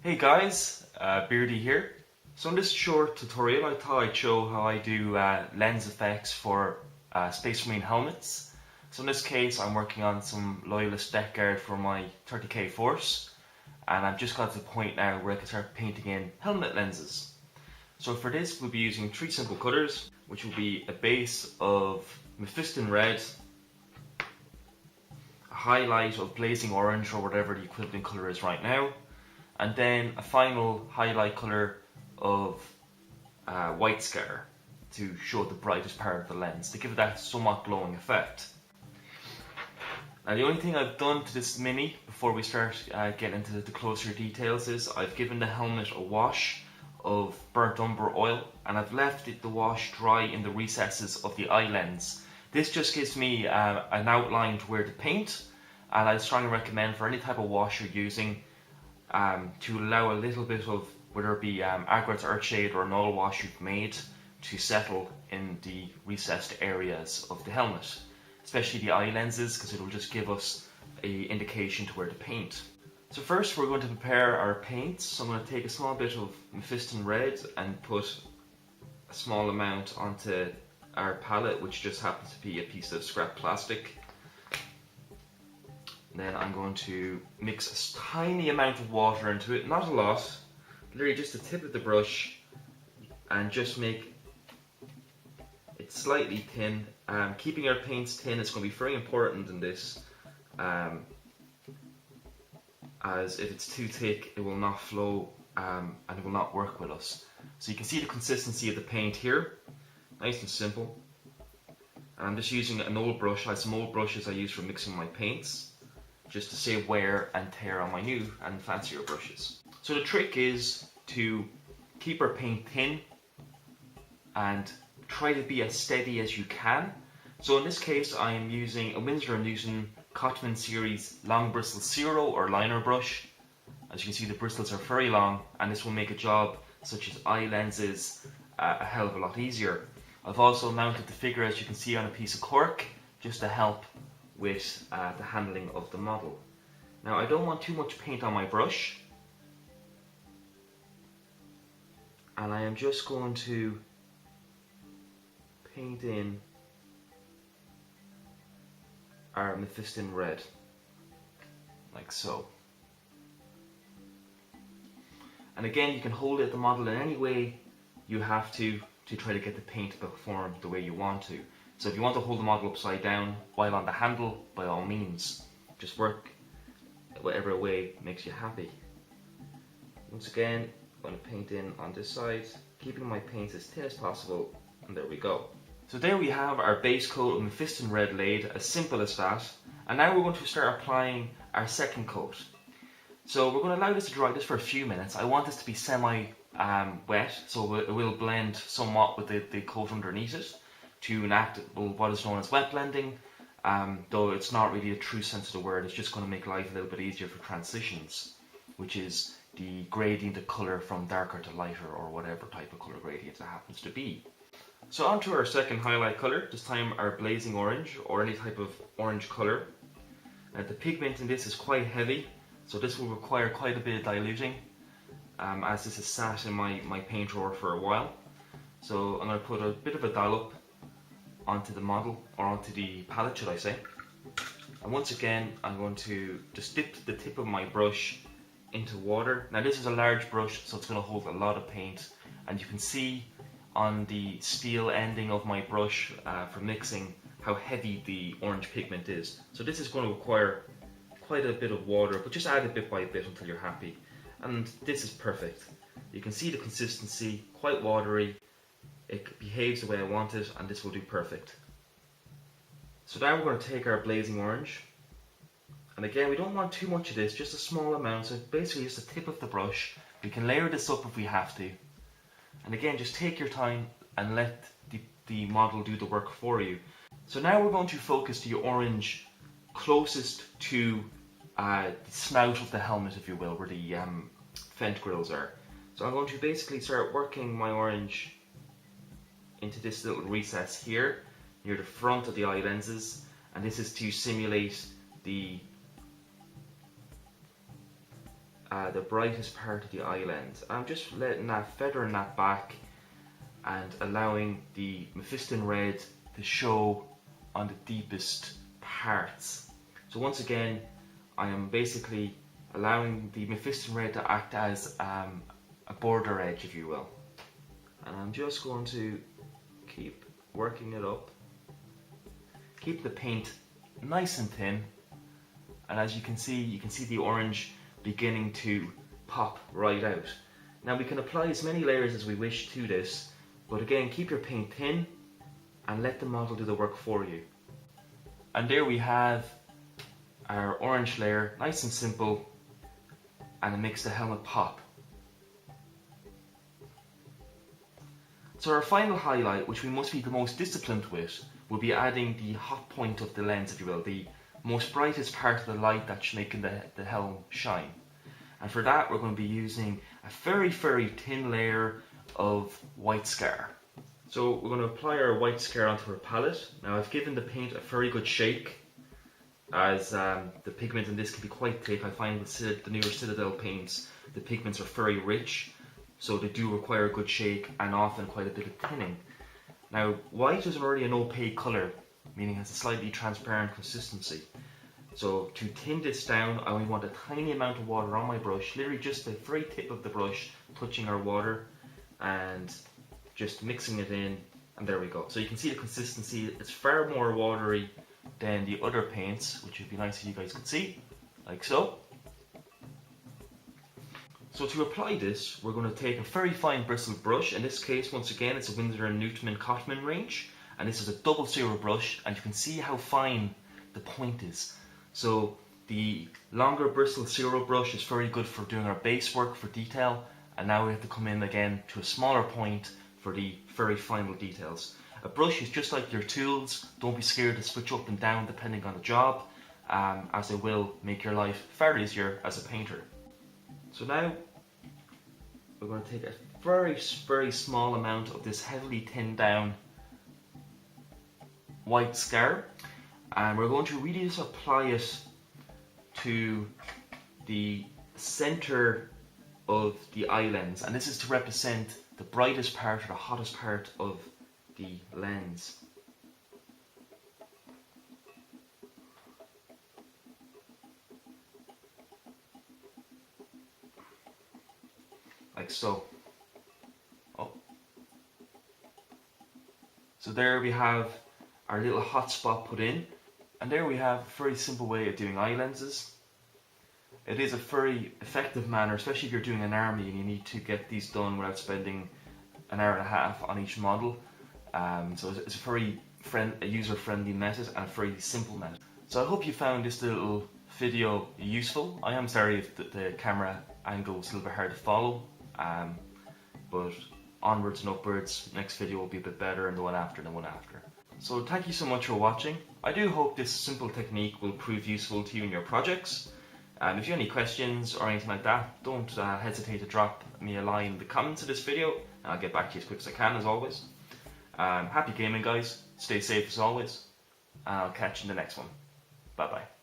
Hey guys, Beardy here. So in this short tutorial I thought I'd show how I do lens effects for Space Marine helmets. So in this case I'm working on some Loyalist deck guard for my 30k force, and I've just got to the point now where I can start painting in helmet lenses. So for this we'll be using three simple colours, which will be a base of Mephiston red, a highlight of blazing orange or whatever the equivalent colour is right now, and then a final highlight colour of white scatter to show the brightest part of the lens, to give it that somewhat glowing effect. Now the only thing I've done to this mini before we start getting into the closer details is I've given the helmet a wash of burnt umber oil, and I've left the wash dry in the recesses of the eye lens. This just gives me an outline to where to paint, and I strongly recommend for any type of wash you're using to allow a little bit of, whether it be Agrax Earthshade or an oil wash you've made, to settle in the recessed areas of the helmet, especially the eye lenses, because it will just give us an indication to where to paint. So first we're going to prepare our paints. So I'm going to take a small bit of Mephiston red and put a small amount onto our palette, which just happens to be a piece of scrap plastic. Then I'm going to mix a tiny amount of water into it, not a lot, literally just the tip of the brush, and just make it slightly thin. Keeping our paints thin is going to be very important in this, as if it's too thick it will not flow and it will not work with us. So you can see the consistency of the paint here, nice and simple. And I'm just using an old brush. I have some old brushes I use for mixing my paints, just to save wear and tear on my new and fancier brushes. So the trick is to keep our paint thin and try to be as steady as you can. So in this case I am using a Winsor & Newton Cotman Series long bristle Zero or liner brush. As you can see, the bristles are very long, and this will make a job such as eye lenses a hell of a lot easier. I've also mounted the figure, as you can see, on a piece of cork just to help with the handling of the model. Now I don't want too much paint on my brush, and I am just going to paint in our Mephiston red, like so. And again, you can hold it the model in any way you have to try to get the paint to perform the way you want to. So if you want to hold the model upside down while on the handle, by all means, just work whatever way makes you happy. Once again, I'm going to paint in on this side, keeping my paints as thin as possible, and there we go. So there we have our base coat of Mephiston red laid, as simple as that. And now we're going to start applying our second coat. So we're going to allow this to dry just for a few minutes. I want this to be semi-wet, so it will blend somewhat with the coat underneath it to enact what is known as wet blending, though it's not really a true sense of the word. It's just going to make life a little bit easier for transitions, which is the gradient of colour from darker to lighter, or whatever type of colour gradient it happens to be. So on to our second highlight colour, this time our blazing orange, or any type of orange colour. The pigment in this is quite heavy, so this will require quite a bit of diluting, as this has sat in my paint roller for a while. So I'm going to put a bit of a dollop onto the model, or onto the palette should I say. And once again I'm going to just dip the tip of my brush into water. Now this is a large brush, so it's going to hold a lot of paint, and you can see on the steel ending of my brush for mixing how heavy the orange pigment is. So this is going to require quite a bit of water, but just add it bit by bit until you're happy. And this is perfect. You can see the consistency, quite watery. It behaves the way I want it, and this will do perfect. So now we're going to take our blazing orange, and again we don't want too much of this, just a small amount, so basically just the tip of the brush. We can layer this up if we have to. And again, just take your time and let the model do the work for you. So now we're going to focus the orange closest to the snout of the helmet, if you will, where the vent grills are. So I'm going to basically start working my orange into this little recess here, near the front of the eye lenses, and this is to simulate the the brightest part of the eye lens. I'm just feathering that back and allowing the Mephiston red to show on the deepest parts. So once again, I am basically allowing the Mephiston red to act as a border edge, if you will. And I'm just going to keep working it up. Keep the paint nice and thin, and as you can see the orange beginning to pop right out. Now we can apply as many layers as we wish to this, but again, keep your paint thin and let the model do the work for you. And there we have our orange layer, nice and simple, and it makes the helmet pop. So our final highlight, which we must be the most disciplined with, will be adding the hot point of the lens, if you will, the most brightest part of the light that's making the helm shine. And for that, we're going to be using a very, very thin layer of white scar. So we're going to apply our white scar onto our palette. Now I've given the paint a very good shake, as the pigment in this can be quite thick. I find with the newer Citadel paints, the pigments are very rich, so they do require a good shake and often quite a bit of thinning. Now white is already an opaque colour, meaning it has a slightly transparent consistency. So to thin this down, I only want a tiny amount of water on my brush, literally just the very tip of the brush touching our water and just mixing it in, and there we go. So you can see the consistency, it's far more watery than the other paints, which would be nice if you guys could see, like so. So to apply this, we're going to take a very fine bristled brush. In this case, once again, it's a Winsor & Newton Cotman range, and this is a double zero brush, and you can see how fine the point is. So the longer bristle zero brush is very good for doing our base work for detail, and now we have to come in again to a smaller point for the very final details. A brush is just like your tools. Don't be scared to switch up and down depending on the job, as it will make your life far easier as a painter. So now we're going to take a very, very small amount of this heavily thinned down white scar, and we're going to really just apply it to the center of the eye lens, and this is to represent the brightest part or the hottest part of the lens. Like so. Oh. So there we have our little hot spot put in, and there we have a very simple way of doing eye lenses. It is a very effective manner, especially if you're doing an army and you need to get these done without spending an hour and a half on each model. So it's a very user-friendly method and a very simple method. So I hope you found this little video useful. I am sorry if the camera angle was a little bit hard to follow, but onwards and upwards, next video will be a bit better, and the one after, and the one after. So thank you so much for watching. I do hope this simple technique will prove useful to you in your projects. If you have any questions or anything like that, don't hesitate to drop me a line in the comments of this video, and I'll get back to you as quick as I can, as always. Happy gaming, guys. Stay safe as always, and I'll catch you in the next one. Bye bye.